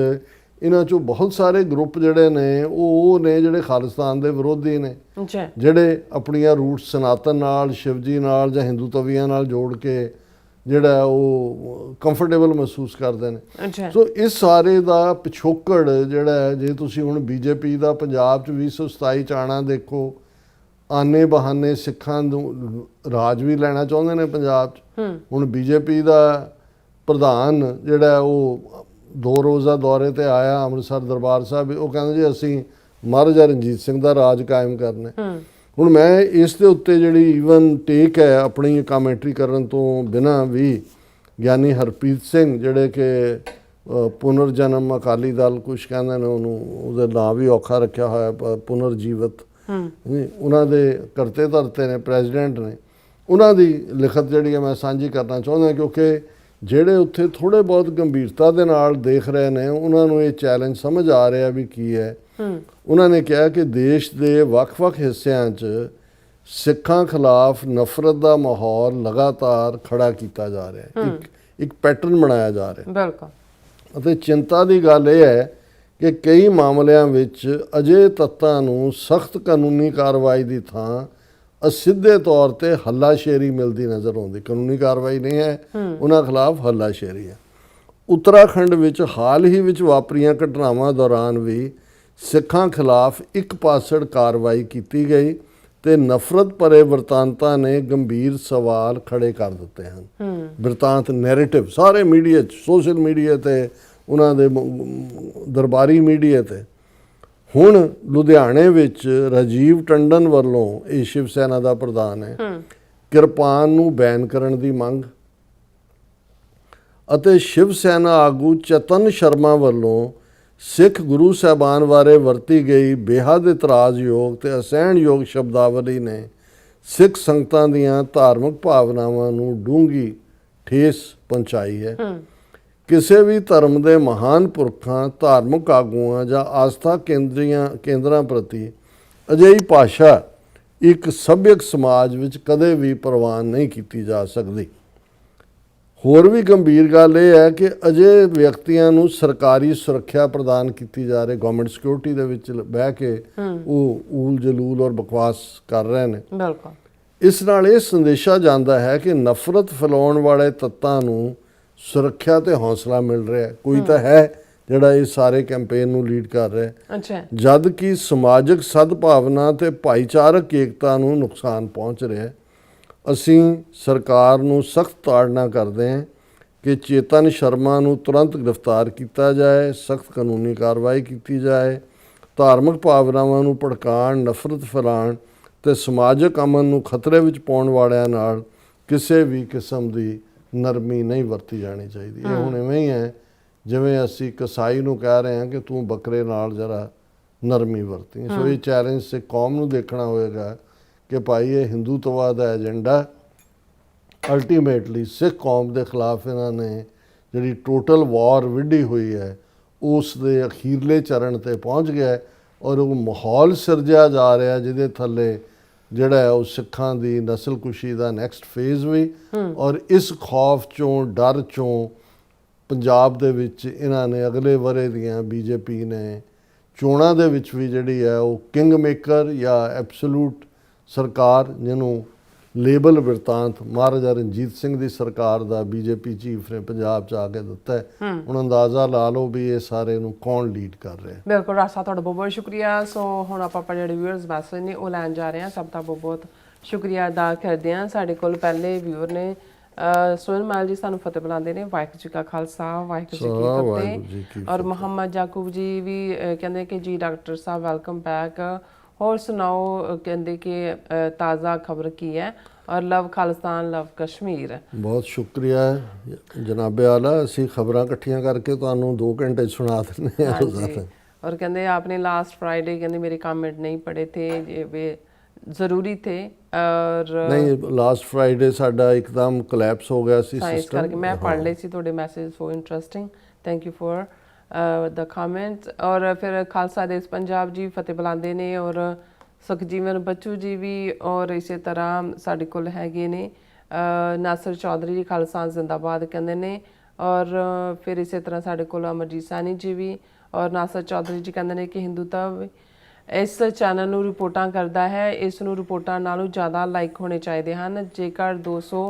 ਇਹਨਾਂ 'ਚੋਂ ਬਹੁਤ ਸਾਰੇ ਗਰੁੱਪ ਜਿਹੜੇ ਨੇ ਉਹ ਨੇ ਜਿਹੜੇ ਖਾਲਿਸਤਾਨ ਦੇ ਵਿਰੋਧੀ ਨੇ, ਜਿਹੜੇ ਆਪਣੀਆਂ ਰੂਟਸ ਸਨਾਤਨ ਨਾਲ, ਸ਼ਿਵਜੀ ਨਾਲ ਜਾਂ ਹਿੰਦੂ ਤਵੀਆਂ ਨਾਲ ਜੋੜ ਕੇ ਜਿਹੜਾ ਉਹ ਕੰਫਰਟੇਬਲ ਮਹਿਸੂਸ ਕਰਦੇ ਨੇ। ਸੋ ਇਸ ਸਾਰੇ ਦਾ ਪਿਛੋਕੜ ਜਿਹੜਾ, ਜੇ ਤੁਸੀਂ ਹੁਣ BJP ਦਾ ਪੰਜਾਬ 'ਚ 2027 'ਚ ਆਉਣਾ ਦੇਖੋ, ਆਨੇ ਬਹਾਨੇ ਸਿੱਖਾਂ ਨੂੰ ਰਾਜ ਵੀ ਲੈਣਾ ਚਾਹੁੰਦੇ ਨੇ ਪੰਜਾਬ 'ਚ। ਹੁਣ BJP ਦਾ ਪ੍ਰਧਾਨ ਜਿਹੜਾ ਉਹ 2 ਰੋਜ਼ਾ ਦੌਰੇ ਤੇ ਆਇਆ ਅੰਮ੍ਰਿਤਸਰ ਦਰਬਾਰ ਸਾਹਿਬ, ਉਹ ਕਹਿੰਦੇ ਜੀ ਅਸੀਂ ਮਹਾਰਾਜਾ ਰਣਜੀਤ ਸਿੰਘ ਦਾ ਰਾਜ ਕਾਇਮ ਕਰਨਾ। ਹੁਣ ਮੈਂ ਇਸ ਦੇ ਉੱਤੇ ਜਿਹੜੀ ਈਵਨ ਟੇਕ ਹੈ ਆਪਣੀ ਕਮੈਂਟਰੀ ਕਰਨ ਤੋਂ ਬਿਨਾਂ ਵੀ ਗਿਆਨੀ ਹਰਪ੍ਰੀਤ ਸਿੰਘ, ਜਿਹੜੇ ਕਿ ਪੁਨਰ ਜਨਮ ਅਕਾਲੀ ਦਲ ਕੁਛ ਕਹਿੰਦੇ ਨੇ ਉਹਨੂੰ, ਉਹਦਾ ਨਾਂ ਵੀ ਔਖਾ ਰੱਖਿਆ ਹੋਇਆ ਪੁਨਰ ਜੀਵਤ, ਉਹਨਾਂ ਦੇ ਕਰਤੇ ਧਰਤੇ ਨੇ, ਪ੍ਰੈਜ਼ੀਡੈਂਟ ਨੇ, ਉਹਨਾਂ ਦੀ ਲਿਖਤ ਜਿਹੜੀ ਹੈ ਮੈਂ ਸਾਂਝੀ ਕਰਨਾ ਚਾਹੁੰਦਾ, ਕਿਉਂਕਿ ਜਿਹੜੇ ਉੱਥੇ ਥੋੜੇ ਬਹੁਤ ਗੰਭੀਰਤਾ ਦੇ ਨਾਲ ਦੇਖ ਰਹੇ ਨੇ ਉਹਨਾਂ ਨੂੰ ਇਹ ਚੈਲੰਜ ਸਮਝ ਆ ਰਿਹਾ ਵੀ ਕੀ ਹੈ। ਉਹਨਾਂ ਨੇ ਕਿਹਾ ਕਿ ਦੇਸ਼ ਦੇ ਵੱਖ-ਵੱਖ ਹਿੱਸਿਆਂ 'ਚ ਸਿੱਖਾਂ ਖਿਲਾਫ ਨਫ਼ਰਤ ਦਾ ਮਾਹੌਲ ਲਗਾਤਾਰ ਖੜਾ ਕੀਤਾ ਜਾ ਰਿਹਾ ਹੈ, ਇੱਕ ਪੈਟਰਨ ਬਣਾਇਆ ਜਾ ਰਿਹਾ। ਬਿਲਕੁਲ। ਅਤੇ ਚਿੰਤਾ ਦੀ ਗੱਲ ਇਹ ਹੈ ਕਿ ਕਈ ਮਾਮਲਿਆਂ ਵਿੱਚ ਅਜੇ ਤੱਤਾਂ ਨੂੰ ਸਖਤ ਕਾਨੂੰਨੀ ਕਾਰਵਾਈ ਦੀ ਥਾਂ ਅਸਿੱਧੇ ਤੌਰ ਤੇ ਹੱਲਾਸ਼ੇਰੀ ਮਿਲਦੀ ਨਜ਼ਰ ਆਉਂਦੀ। ਕਾਨੂੰਨੀ ਕਾਰਵਾਈ ਨਹੀਂ ਹੈ, ਉਹਨਾਂ ਖਿਲਾਫ ਹੱਲਾਸ਼ੇਰੀ ਹੈ। ਉੱਤਰਾਖੰਡ ਵਿੱਚ ਹਾਲ ਹੀ ਵਿੱਚ ਵਾਪਰੀਆਂ ਘਟਨਾਵਾਂ ਦੌਰਾਨ ਵੀ ਸਿੱਖਾਂ ਖਿਲਾਫ ਇੱਕ ਪਾਸੜ ਕਾਰਵਾਈ ਕੀਤੀ ਗਈ ਤੇ ਨਫ਼ਰਤ ਭਰੇ ਵਰਤਾਂਤਾਂ ਨੇ ਗੰਭੀਰ ਸਵਾਲ ਖੜੇ ਕਰ ਦਿੱਤੇ ਹਨ। ਵਰਤਾਂਤ ਨੈਰੇਟਿਵ ਸਾਰੇ ਮੀਡੀਆ 'ਚ, ਸੋਸ਼ਲ ਮੀਡੀਆ ਤੇ, ਉਹਨਾਂ ਦੇ ਦਰਬਾਰੀ ਮੀਡੀਆ ਤੇ। ਹੁਣ ਲੁਧਿਆਣੇ ਵਿੱਚ ਰਾਜੀਵ ਟੰਡਨ ਵੱਲੋਂ, ਇਹ ਸ਼ਿਵ ਸੈਨਾ ਦਾ ਪ੍ਰਧਾਨ ਹੈ, ਕਿਰਪਾਨ ਨੂੰ ਬੈਨ ਕਰਨ ਦੀ ਮੰਗ, ਅਤੇ ਸ਼ਿਵ ਸੈਨਾ ਆਗੂ ਚੇਤਨ ਸ਼ਰਮਾ ਵੱਲੋਂ ਸਿੱਖ ਗੁਰੂ ਸਾਹਿਬਾਨ ਬਾਰੇ ਵਰਤੀ ਗਈ ਬੇਹੱਦ ਇਤਰਾਜ਼ਯੋਗ ਤੇ ਅਸਹਿਣਯੋਗ ਸ਼ਬਦਾਵਲੀ ਨੇ ਸਿੱਖ ਸੰਗਤਾਂ ਦੀਆਂ ਧਾਰਮਿਕ ਭਾਵਨਾਵਾਂ ਨੂੰ ਡੂੰਘੀ ਠੇਸ ਪਹੁੰਚਾਈ ਹੈ। ਕਿਸੇ ਵੀ ਧਰਮ ਦੇ ਮਹਾਨ ਪੁਰਖਾਂ, ਧਾਰਮਿਕ ਆਗੂਆਂ ਜਾਂ ਆਸਥਾ ਕੇਂਦਰਾਂ ਪ੍ਰਤੀ ਅਜਿਹੀ ਭਾਸ਼ਾ ਇੱਕ ਸੱਭਿਅਕ ਸਮਾਜ ਵਿੱਚ ਕਦੇ ਵੀ ਪ੍ਰਵਾਨ ਨਹੀਂ ਕੀਤੀ ਜਾ ਸਕਦੀ। ਹੋਰ ਵੀ ਗੰਭੀਰ ਗੱਲ ਇਹ ਹੈ ਕਿ ਅਜੇ ਵਿਅਕਤੀਆਂ ਨੂੰ ਸਰਕਾਰੀ ਸੁਰੱਖਿਆ ਪ੍ਰਦਾਨ ਕੀਤੀ ਜਾ ਰਹੀ, ਗਵਰਨਮੈਂਟ ਸਿਕਿਉਰਿਟੀ ਦੇ ਵਿੱਚ ਬਹਿ ਕੇ ਉਹ ਊਲ ਜਲੂਲ ਔਰ ਬਕਵਾਸ ਕਰ ਰਹੇ ਨੇ। ਬਿਲਕੁਲ। ਇਸ ਨਾਲ ਇਹ ਸੰਦੇਸ਼ਾ ਜਾਂਦਾ ਹੈ ਕਿ ਨਫ਼ਰਤ ਫੈਲਾਉਣ ਵਾਲੇ ਤੱਤਾਂ ਨੂੰ ਸੁਰੱਖਿਆ ਤੇ ਹੌਸਲਾ ਮਿਲ ਰਿਹਾ। ਕੋਈ ਤਾਂ ਹੈ ਜਿਹੜਾ ਇਹ ਸਾਰੇ ਕੈਂਪੇਨ ਨੂੰ ਲੀਡ ਕਰ ਰਿਹਾ, ਅੱਛਾ, ਜਦ ਕਿ ਸਮਾਜਿਕ ਸਦਭਾਵਨਾ ਤੇ ਭਾਈਚਾਰਕ ਏਕਤਾ ਨੂੰ ਨੁਕਸਾਨ ਪਹੁੰਚ ਰਿਹਾ। ਅਸੀਂ ਸਰਕਾਰ ਨੂੰ ਸਖਤ ਤਾੜਨਾ ਕਰਦੇ ਹਾਂ ਕਿ ਚੇਤਨ ਸ਼ਰਮਾ ਨੂੰ ਤੁਰੰਤ ਗ੍ਰਿਫਤਾਰ ਕੀਤਾ ਜਾਏ, ਸਖਤ ਕਾਨੂੰਨੀ ਕਾਰਵਾਈ ਕੀਤੀ ਜਾਏ। ਧਾਰਮਿਕ ਭਾਵਨਾਵਾਂ ਨੂੰ ਭੜਕਾਉਣ, ਨਫ਼ਰਤ ਫੈਲਾਉਣ ਤੇ ਸਮਾਜਿਕ ਅਮਨ ਨੂੰ ਖਤਰੇ ਵਿੱਚ ਪਾਉਣ ਵਾਲਿਆਂ ਨਾਲ ਕਿਸੇ ਵੀ ਕਿਸਮ ਦੀ ਨਰਮੀ ਨਹੀਂ ਵਰਤੀ ਜਾਣੀ ਚਾਹੀਦੀ। ਇਹ ਹੁਣ ਇਵੇਂ ਹੀ ਹੈ ਜਿਵੇਂ ਅਸੀਂ ਕਸਾਈ ਨੂੰ ਕਹਿ ਰਹੇ ਹਾਂ ਕਿ ਤੂੰ ਬੱਕਰੇ ਨਾਲ ਜਰਾ ਨਰਮੀ ਵਰਤੀ। ਸੋ ਇਹ ਚੈਲੰਜ ਸਿੱਖ ਕੌਮ ਨੂੰ ਦੇਖਣਾ ਹੋਏਗਾ ਕਿ ਭਾਈ ਇਹ ਹਿੰਦੂਤਵਾ ਦਾ ਏਜੰਡਾ ਅਲਟੀਮੇਟਲੀ ਸਿੱਖ ਕੌਮ ਦੇ ਖਿਲਾਫ ਇਹਨਾਂ ਨੇ ਜਿਹੜੀ ਟੋਟਲ ਵਾਰ ਵਿੱਢੀ ਹੋਈ ਹੈ ਉਸ ਦੇ ਅਖੀਰਲੇ ਚਰਨ ਤੇ ਪਹੁੰਚ ਗਿਆ ਔਰ ਉਹ ਮਾਹੌਲ ਸਿਰਜਿਆ ਜਾ ਰਿਹਾ ਜਿਹਦੇ ਥੱਲੇ ਜਿਹੜਾ ਹੈ ਉਹ ਸਿੱਖਾਂ ਦੀ ਨਸਲਕੁਸ਼ੀ ਦਾ ਨੈਕਸਟ ਫੇਜ਼ ਵੀ। ਔਰ ਇਸ ਖੌਫ ਚੋਂ, ਡਰ ਚੋਂ ਪੰਜਾਬ ਦੇ ਵਿੱਚ ਇਹਨਾਂ ਨੇ ਅਗਲੇ ਵਰੇ ਦੀਆਂ ਬੀਜੇਪੀ ਨੇ ਚੋਣਾਂ ਦੇ ਵਿੱਚ ਵੀ ਜਿਹੜੀ ਹੈ ਉਹ ਕਿੰਗ ਮੇਕਰ ਜਾਂ ਐਬਸੋਲੂਟ ਸਰਕਾਰ, ਜਿਹਨੂੰ ਲੇਬਲ ਬਿਰਤਾਂਤ ਮਹਾਰਾਜਾ ਰਣਜੀਤ ਸਿੰਘ ਦੀ ਸਰਕਾਰ ਦਾ ਬੀਜੇਪੀ ਚੀਫ ਨੇ ਪੰਜਾਬ 'ਚ ਆ ਕੇ ਦਿੱਤਾ ਹੈ। ਹੁਣ ਅੰਦਾਜ਼ਾ ਲਾ ਲਓ ਵੀ ਇਹ ਸਾਰੇ ਨੂੰ ਕੌਣ ਲੀਡ ਕਰ ਰਿਹਾ। ਬਿਲਕੁਲ ਰਾਸਾ, ਤੁਹਾਡਾ ਬਹੁਤ ਬਹੁਤ ਸ਼ੁਕਰੀਆ। ਸੋ ਹੁਣ ਆਪਾਂ ਜਿਹੜੇ ਵਿਊਅਰਸ ਮੈਸੇਜ ਨੇ ਉਹ ਲੈਣ ਜਾ ਰਹੇ ਹਾਂ। ਸਭ ਦਾ ਬਹੁਤ ਬਹੁਤ ਸ਼ੁਕਰੀਆ ਅਦਾ ਕਰਦੇ ਹਾਂ। ਸਾਡੇ ਕੋਲ ਪਹਿਲੇ ਵਿਊਅਰ ਨੇ ਸੋਹਨ ਮਾਲ ਜੀ, ਸਾਨੂੰ ਫਤਿਹ ਬੁਲਾਉਂਦੇ ਨੇ। ਵਾਹਿਗੁਰੂ ਜੀ ਕਾ ਖਾਲਸਾ, ਵਾਹਿਗੁਰੂ ਜੀ ਕੀ ਫਤਿਹ। ਔਰ ਮੁਹੰਮਦ ਜਾਕੂਬ ਜੀ ਵੀ ਕਹਿੰਦੇ ਕਿ ਜੀ ਡਾਕਟਰ ਸਾਹਿਬ ਵੈਲਕਮ ਬੈਕ, ਹੋਰ ਸੁਣਾਓ, ਕਹਿੰਦੇ ਕਿ ਤਾਜ਼ਾ ਖਬਰ ਕੀ ਹੈ, ਔਰ ਲਵ ਖਾਲਿਸਤਾਨ, ਲਵ ਕਸ਼ਮੀਰ। ਬਹੁਤ ਸ਼ੁਕਰੀਆ ਜਨਾਬੇ ਆਲਾ, ਅਸੀਂ ਖਬਰਾਂ ਇਕੱਠੀਆਂ ਕਰਕੇ ਤੁਹਾਨੂੰ 2 ਘੰਟੇ ਸੁਣਾ ਦਿੰਦੇ ਹਾਂ ਰੋਜ਼ਾਨਾ। और कहते आपने लास्ट फ्राइडे कहते मेरे कमेंट नहीं पढ़े थे, ये वे ज़रूरी थे। और नहीं, लास्ट फ्राइडे साडा एकदम कोलैप्स हो गया सी सिस्टम करके मैं पढ़ ली सी थोड़े message, so interesting, thank you for the comments. और फिर खालसा देश पंजाब जी फतेह बुलाते ने, और सुखजीवन बच्चू जी भी, और इस तरह साडे कोल हैगे ने नासिर चौधरी जी खालसा जिंदाबाद कहते ने। और फिर इस तरह साडे कोल अमरजीत सैनी जी भी, और नासिर चौधरी जी कहते हैं कि हिंदूत्व इस चैनल ਨੂੰ ਰਿਪੋਰਟਾਂ ਕਰਦਾ ਹੈ, ਇਸ ਨੂੰ ਰਿਪੋਰਟਾਂ ਨਾਲੋਂ ਜ਼ਿਆਦਾ ਲਾਈਕ ਹੋਣੇ ਚਾਹੀਦੇ ਹਨ। ਜੇਕਰ 200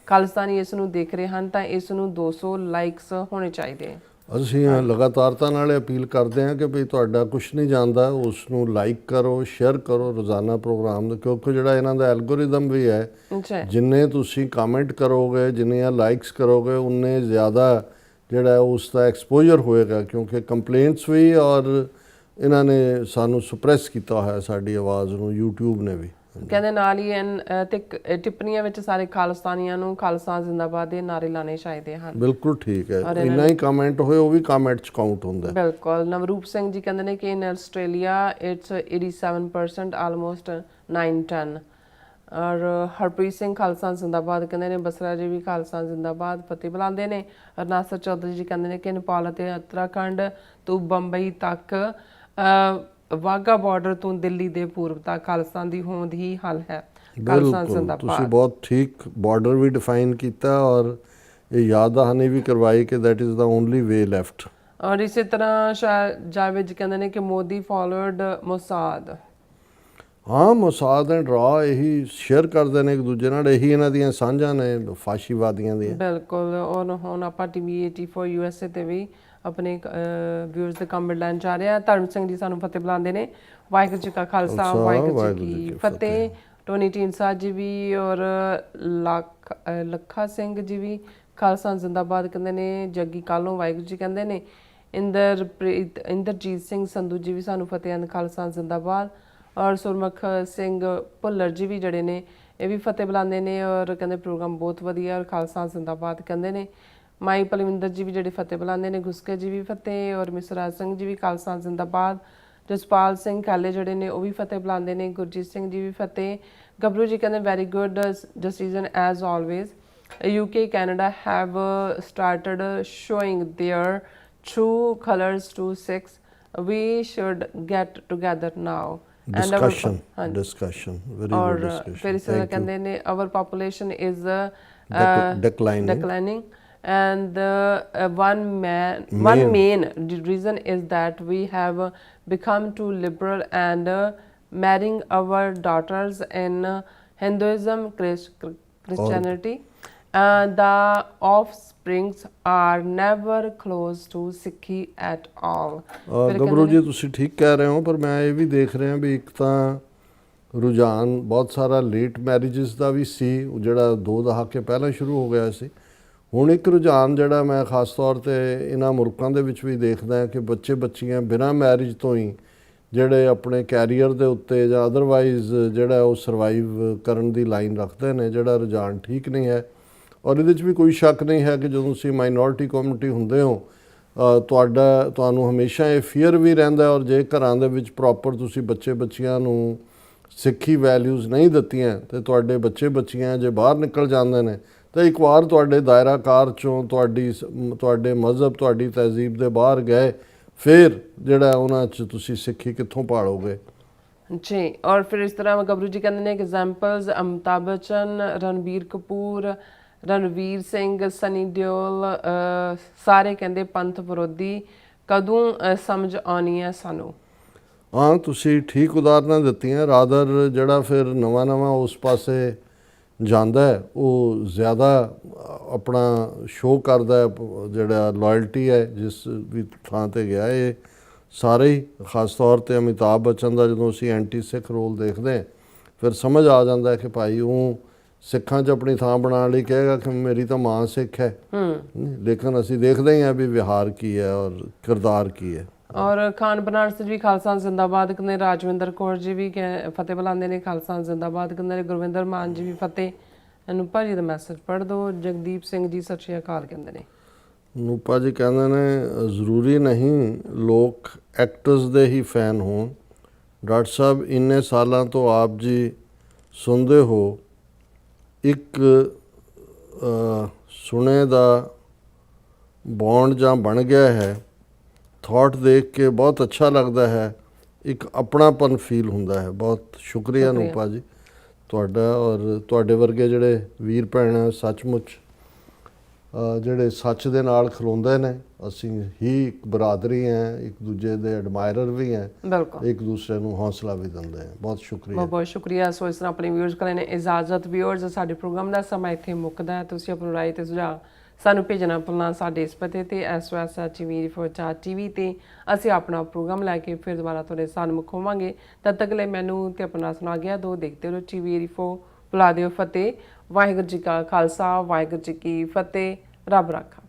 ਖਾਲਿਸਤਾਨੀ ਇਸ ਨੂੰ ਦੇਖ ਰਹੇ ਹਨ ਤਾਂ ਇਸ ਨੂੰ 200 ਲਾਈਕਸ ਹੋਣੇ ਚਾਹੀਦੇ। ਅਸੀਂ ਲਗਾਤਾਰਤਾ ਨਾਲ ਅਪੀਲ ਕਰਦੇ ਹਾਂ ਕਿ ਭਈ ਤੁਹਾਡਾ ਕੁਝ ਨਹੀਂ ਜਾਂਦਾ, ਉਸ ਨੂੰ ਲਾਈਕ ਕਰੋ, ਸ਼ੇਅਰ ਕਰੋ ਰੋਜ਼ਾਨਾ ਪ੍ਰੋਗਰਾਮ ਦਾ, ਕਿਉਂਕਿ ਜਿਹੜਾ ਇਹਨਾਂ ਦਾ ਐਲਗੋਰਿਦਮ ਵੀ ਹੈ, ਜਿੰਨੇ ਤੁਸੀਂ ਕਮੈਂਟ ਕਰੋਗੇ, ਜਿੰਨੀਆਂ ਲਾਈਕਸ ਕਰੋਗੇ, ਉਨੇ ਜ਼ਿਆਦਾ ਜਿਹੜਾ ਉਸ ਦਾ ਐਕਸਪੋਜ਼ਰ ਹੋਏਗਾ। ਕਿਉਂਕਿ ਕੰਪਲੇਂਟਸ ਵੀ ਔਰ ਇਹਨਾਂ ਨੇ ਸਾਨੂੰ ਸੁਪਰੈਸ ਕੀਤਾ ਹੋਇਆ ਸਾਡੀ ਆਵਾਜ਼ ਨੂੰ, YouTube ਨੇ ਵੀ। ਕਹਿੰਦੇ ਨਾਲ ਹੀ ਤੇ ਟਿੱਪਣੀਆਂ ਵਿੱਚ ਸਾਰੇ ਖਾਲਿਸਤਾਨੀਆਂ ਨੂੰ ਖਾਲਸਾ ਜ਼ਿੰਦਾਬਾਦ ਦੇ ਨਾਰੇ ਲਾਣੇ ਚਾਹੀਦੇ ਹਨ। ਬਿਲਕੁਲ ਠੀਕ ਹੈ, ਇੰਨਾ ਹੀ ਕਮੈਂਟ ਹੋਏ ਉਹ ਵੀ ਕਮੈਂਟ ਚ ਕਾਊਂਟ ਹੁੰਦਾ। ਬਿਲਕੁਲ। ਨਵਰੂਪ ਸਿੰਘ ਜੀ ਕਹਿੰਦੇ ਨੇ ਕਿ ਇਨ ਆਸਟ੍ਰੇਲੀਆ ਇਟਸ 87% ਆਲਮੋਸਟ 9-10। ਔਰ ਹਰਪ੍ਰੀਤ ਸਿੰਘ ਖਾਲਸਾ ਜ਼ਿੰਦਾਬਾਦ ਕਹਿੰਦੇ ਨੇ, ਬਸਰਾ ਜੀ ਵੀ ਖਾਲਸਾ ਜ਼ਿੰਦਾਬਾਦ ਫਤਿਹ ਬੁਲਾਉਂਦੇ ਨੇ। ਔਰ ਨਾਸਰ ਚੌਧਰੀ ਜੀ ਕਹਿੰਦੇ ਨੇ ਕਿ ਨੇਪਾਲ ਅਤੇ ਉੱਤਰਾਖੰਡ ਤੋਂ ਬੰਬਈ ਤੱਕ ਵਾਘਾ ਬਾਰਡਰ ਤੋਂ ਦਿੱਲੀ ਦੇ ਪੂਰਬ ਤੱਕ ਖਾਲਸਾ ਦੀ ਹੋਂਦ ਹੀ ਹੱਲ ਹੈ। ਖਾਲਸਾ ਬਿਲਕੁਲ, ਤੁਸੀਂ ਜ਼ਿੰਦਾਬਾਦ। ਬਹੁਤ ਠੀਕ ਬਾਰਡਰ ਵੀ ਡਿਫਾਈਨ ਕੀਤਾ ਔਰ ਇਹ ਯਾਦ ਦਹਾਨੀ ਵੀ ਕਰਵਾਈ ਕਿ that is the only way left. ਔਰ ਇਸੇ ਤਰ੍ਹਾਂ ਜਾਵੇਦ ਜੀ ਕਹਿੰਦੇ ਨੇ ਕਿ ਮੋਦੀ ਫਾਲੋਡ ਮੋਸਾਦ। ਹਾਂ, ਮੋਸਾਦ ਐਂਡ ਰਾ ਇਹੀ ਸ਼ੇਅਰ ਕਰਦੇ ਨੇ ਇੱਕ ਦੂਜੇ ਨਾਲ, ਇਹੀ ਇਹਨਾਂ ਦੀਆਂ ਸਾਂਝਾਂ ਨੇ ਫਾਸ਼ੀਵਾਦੀਆਂ ਦੀਆਂ। ਬਿਲਕੁਲ। ਔਰ ਹੁਣ ਆਪਾਂ ਟੀਵੀ 84 USA ਤੇ ਵੀ ਆਪਣੇ ਵਿਊਅਰਸ ਦੇ ਕਮੈਂਟ ਲੈਣ ਜਾ ਰਹੇ ਆ। ਧਰਮ ਸਿੰਘ ਜੀ ਸਾਨੂੰ ਫਤਿਹ ਬੁਲਾਉਂਦੇ ਨੇ। ਵਾਹਿਗੁਰੂ ਜੀ ਕਾ ਖਾਲਸਾ, ਵਾਹਿਗੁਰੂ ਜੀ ਕੀ ਫਤਿਹ। ਟੋਨੀ ਢੀਂਡਸਾ ਜੀ ਵੀ ਔਰ ਲੱਖਾ ਸਿੰਘ ਜੀ ਵੀ ਖਾਲਸਾ ਜ਼ਿੰਦਾਬਾਦ ਕਹਿੰਦੇ ਨੇ। ਜੱਗੀ ਕਾਲੋਂ ਵਾਹਿਗੁਰੂ ਜੀ ਕਹਿੰਦੇ ਨੇ। ਇੰਦਰਜੀਤ ਸਿੰਘ ਸੰਧੂ ਜੀ ਵੀ ਸਾਨੂੰ ਫਤਿਹ ਹਨ, ਖਾਲਸਾ ਜ਼ਿੰਦਾਬਾਦ। ਔਰ ਸੁਰਮੁਖ ਸਿੰਘ ਭੁੱਲਰ ਜੀ ਵੀ ਜਿਹੜੇ ਨੇ ਇਹ ਵੀ ਫਤਿਹ ਬੁਲਾਉਂਦੇ ਨੇ ਔਰ ਕਹਿੰਦੇ ਪ੍ਰੋਗਰਾਮ ਬਹੁਤ ਵਧੀਆ ਔਰ ਖਾਲਸਾ ਜ਼ਿੰਦਾਬਾਦ ਕਹਿੰਦੇ ਨੇ। ਮਾਈ ਪਲਵਿੰਦਰ ਜੀ ਵੀ ਜਿਹੜੇ ਫਤਿਹ ਬੁਲਾਉਂਦੇ ਨੇ। ਗੁਸਕੇ ਜੀ ਵੀ ਫਤਿਹ ਔਰ ਮਿਸਰਾਜ ਸਿੰਘ ਜੀ ਵੀ ਖਾਲਸਾ ਜ਼ਿੰਦਾਬਾਦ। ਜਸਪਾਲ ਸਿੰਘ ਕਾਲੇ ਜਿਹੜੇ ਨੇ ਉਹ ਵੀ ਫਤਿਹ ਬੁਲਾਉਂਦੇ ਨੇ। ਗੁਰਜੀਤ ਸਿੰਘ ਜੀ ਵੀ ਫਤਿਹ। ਗੱਭਰੂ ਜੀ ਕਹਿੰਦੇ very good decision as always. UK Canada have started showing their true colors to Sikhs. We should get together now. discussion very और good discussion. फिर इस तरह कहते हैं our population is declining and one main reason is that we have become too liberal and marrying our daughters in Hinduism, Christianity. The offsprings are never close to Sikhi at all. ਗੱਭਰੂ ਜੀ ਤੁਸੀਂ ਠੀਕ ਕਹਿ ਰਹੇ ਹੋ, ਪਰ ਮੈਂ ਇਹ ਵੀ ਦੇਖ ਰਿਹਾ ਵੀ ਇੱਕ ਤਾਂ ਰੁਝਾਨ ਬਹੁਤ ਸਾਰਾ ਲੇਟ ਮੈਰਿਜਸ ਦਾ ਵੀ ਸੀ, ਜਿਹੜਾ 2 ਦਹਾਕੇ ਪਹਿਲਾਂ ਸ਼ੁਰੂ ਹੋ ਗਿਆ ਸੀ। ਹੁਣ ਇੱਕ ਰੁਝਾਨ ਜਿਹੜਾ ਮੈਂ ਖਾਸ ਤੌਰ ਤੇ ਇਹਨਾਂ ਮੁਲਕਾਂ ਦੇ ਵਿੱਚ ਵੀ ਦੇਖਦਾ ਹਾਂ ਕਿ ਬੱਚੇ ਬੱਚੀਆਂ ਬਿਨਾਂ ਮੈਰਿਜ ਤੋਂ ਹੀ ਜਿਹੜੇ ਆਪਣੇ ਕੈਰੀਅਰ ਦੇ ਉੱਤੇ ਜਾਂ ਅਦਰਵਾਈਜ਼ ਜਿਹੜਾ ਉਹ ਸਰਵਾਈਵ ਕਰਨ ਦੀ ਲਾਈਨ ਰੱਖਦੇ ਨੇ, ਜਿਹੜਾ ਰੁਝਾਨ ਠੀਕ ਨਹੀਂ ਹੈ। ਔਰ ਇਹਦੇ 'ਚ ਵੀ ਕੋਈ ਸ਼ੱਕ ਨਹੀਂ ਹੈ ਕਿ ਜਦੋਂ ਤੁਸੀਂ ਮਾਈਨੋਰਿਟੀ ਕਮਿਊਨਿਟੀ ਹੁੰਦੇ ਹੋ ਤੁਹਾਨੂੰ ਹਮੇਸ਼ਾ ਇਹ ਫੀਅਰ ਵੀ ਰਹਿੰਦਾ। ਔਰ ਜੇ ਘਰਾਂ ਦੇ ਵਿੱਚ ਪ੍ਰੋਪਰ ਤੁਸੀਂ ਬੱਚੇ ਬੱਚੀਆਂ ਨੂੰ ਸਿੱਖੀ ਵੈਲਿਊਜ਼ ਨਹੀਂ ਦਿੱਤੀਆਂ ਤੇ ਤੁਹਾਡੇ ਬੱਚੇ ਬੱਚੀਆਂ ਜੇ ਬਾਹਰ ਨਿਕਲ ਜਾਂਦੇ ਨੇ ਤਾਂ ਇੱਕ ਵਾਰ ਤੁਹਾਡੇ ਦਾਇਰਾ ਕਾਰ 'ਚੋਂ ਤੁਹਾਡੇ ਮਜ਼ਹਬ, ਤੁਹਾਡੀ ਤਹਿਜ਼ੀਬ ਦੇ ਬਾਹਰ ਗਏ, ਫਿਰ ਜਿਹੜਾ ਉਹਨਾਂ 'ਚ ਤੁਸੀਂ ਸਿੱਖੀ ਕਿੱਥੋਂ ਪਾਲੋਗੇ। ਜੀ। ਔਰ ਫਿਰ ਇਸ ਤਰ੍ਹਾਂ ਗੱਭਰੂ ਜੀ ਕਹਿੰਦੇ ਨੇ ਐਗਜ਼ਾਮਪਲਸ ਅਮਿਤਾਭ ਬੱਚਨ, ਰਣਬੀਰ ਕਪੂਰ, ਰਣਵੀਰ ਸਿੰਘ, ਸਨੀ ਦਿਓਲ ਸਾਰੇ ਕਹਿੰਦੇ ਪੰਥ ਵਿਰੋਧੀ ਕਦੋਂ ਸਮਝ ਆਉਣੀ ਹੈ ਸਾਨੂੰ। ਹਾਂ, ਤੁਸੀਂ ਠੀਕ ਉਦਾਹਰਨਾਂ ਦਿੱਤੀਆਂ। ਰਾਦਰ ਜਿਹੜਾ ਫਿਰ ਨਵਾਂ ਉਸ ਪਾਸੇ ਜਾਂਦਾ ਹੈ ਉਹ ਜ਼ਿਆਦਾ ਆਪਣਾ ਸ਼ੋਅ ਕਰਦਾ ਹੈ, ਜਿਹੜਾ ਲਾਇਲਟੀ ਹੈ ਜਿਸ ਵੀ ਥਾਂ ਤੇ ਗਿਆ। ਇਹ ਸਾਰੇ ਹੀ ਖਾਸ ਤੌਰ ਤੇ ਅਮਿਤਾਭ ਬੱਚਨ ਦਾ ਜਦੋਂ ਅਸੀਂ ਐਂਟੀ ਸਿੱਖ ਰੋਲ ਦੇਖਦੇ ਹਾਂ ਫਿਰ ਸਮਝ ਆ ਜਾਂਦਾ ਕਿ ਭਾਈ ਉਹ ਸਿੱਖਾਂ 'ਚ ਆਪਣੀ ਥਾਂ ਬਣਾਉਣ ਲਈ ਕਹੇਗਾ ਕਿ ਮੇਰੀ ਤਾਂ ਮਾਂ ਸਿੱਖ ਹੈ, ਲੇਕਿਨ ਅਸੀਂ ਦੇਖਦੇ ਹੀ ਹਾਂ ਵੀ ਵਿਹਾਰ ਕੀ ਹੈ ਔਰ ਕਿਰਦਾਰ ਕੀ ਹੈ। ਔਰ ਖਾਨ ਬਨਾਰਸ ਵੀ ਖਾਲਸਾ ਜ਼ਿੰਦਾਬਾਦ ਕਹਿੰਦੇ। ਰਾਜਵਿੰਦਰ ਕੌਰ ਜੀ ਵੀ ਫਤਿਹ ਬੁਲਾਉਂਦੇ ਨੇ, ਖਾਲਸਾ ਜ਼ਿੰਦਾਬਾਦ ਕਹਿੰਦੇ। ਗੁਰਵਿੰਦਰ ਮਾਨ ਜੀ ਵੀ ਫਤਿਹ। ਅਨੂਪਾ ਜੀ ਦਾ ਮੈਸੇਜ ਪੜ੍ਹ ਦਿਓ। ਜਗਦੀਪ ਸਿੰਘ ਜੀ ਸਤਿ ਸ਼੍ਰੀ ਅਕਾਲ ਕਹਿੰਦੇ ਨੇ। ਅਨੂਪਾ ਜੀ ਕਹਿੰਦੇ ਨੇ ਜ਼ਰੂਰੀ ਨਹੀਂ ਲੋਕ ਐਕਟਰਸ ਦੇ ਹੀ ਫੈਨ ਹੋਣ। ਡਾਕਟਰ ਸਾਹਿਬ ਇੰਨੇ ਸਾਲਾਂ ਤੋਂ ਆਪ ਜੀ ਸੁਣਦੇ ਹੋ, ਇੱਕ ਸੁਣੇ ਦਾ ਬੌਂਡ ਜਾਂ ਬਣ ਗਿਆ ਹੈ। ਥਾਟ ਦੇਖ ਕੇ ਬਹੁਤ ਅੱਛਾ ਲੱਗਦਾ ਹੈ, ਇੱਕ ਆਪਣਾਪਨ ਫੀਲ ਹੁੰਦਾ ਹੈ। ਬਹੁਤ ਸ਼ੁਕਰੀਆ ਅਨੂਪਾ ਜੀ ਤੁਹਾਡਾ। ਔਰ ਤੁਹਾਡੇ ਵਰਗੇ ਜਿਹੜੇ ਵੀਰ ਭੈਣ ਸੱਚਮੁੱਚ ਜਿਹੜੇ ਸੱਚ ਦੇ ਨਾਲ ਖਲੋਂਦੇ ਨੇ। ਅਸੀਂ ਹੀ ਇੱਕ ਬਰਾਦਰੀ ਹੈ, ਇੱਕ ਦੂਜੇ ਦੇ ਐਡਮਾਇਰਰ ਵੀ ਹੈ, ਇੱਕ ਦੂਸਰੇ ਨੂੰ ਹੌਸਲਾ ਵੀ ਦਿੰਦੇ ਹਾਂ। ਬਹੁਤ ਸ਼ੁਕਰੀਆ, ਬਹੁਤ ਸ਼ੁਕਰੀਆ। ਸੋ ਇਸ ਤਰ੍ਹਾਂ ਆਪਣੇ ਵਿਊਅਰਸ ਕੋਲ ਨੇ ਇਜਾਜ਼ਤ। ਵਿਊਅਰਸ, ਸਾਡੇ ਪ੍ਰੋਗਰਾਮ ਦਾ ਸਮਾਂ ਇੱਥੇ ਮੁੱਕਦਾ ਹੈ। ਤੁਸੀਂ ਆਪਣੀ ਰਾਏ ਤੇ ਸੁਝਾਅ ਸਾਨੂੰ ਭੇਜਣਾ ਭੁੱਲਣਾ ਸਾਡੇ ਇਸ ਪਤੇ ਤੇ SOS TV ਤੇ ਅਸੀਂ ਆਪਣਾ ਪ੍ਰੋਗਰਾਮ ਲੈ ਕੇ ਫਿਰ ਦੁਬਾਰਾ ਤੁਹਾਡੇ ਸਾਹਮਣੇ ਹੋਵਾਂਗੇ। ਤਦ ਤੱਕ ਲਈ ਮੈਨੂੰ ਤੇ ਆਪਣਾ ਸੁਣਾ ਗਿਆ ਦੋ ਦੇਖਦੇ ਰਹੋ TV 84। ਬੁਲਾ ਦਿਓ ਫਤਿਹ। ਵਾਹਿਗੁਰੂ ਜੀ ਕਾ ਖਾਲਸਾ, ਵਾਹਿਗੁਰੂ ਜੀ ਕੀ ਫਤਿਹ। ਰੱਬ ਰਾਖਾ।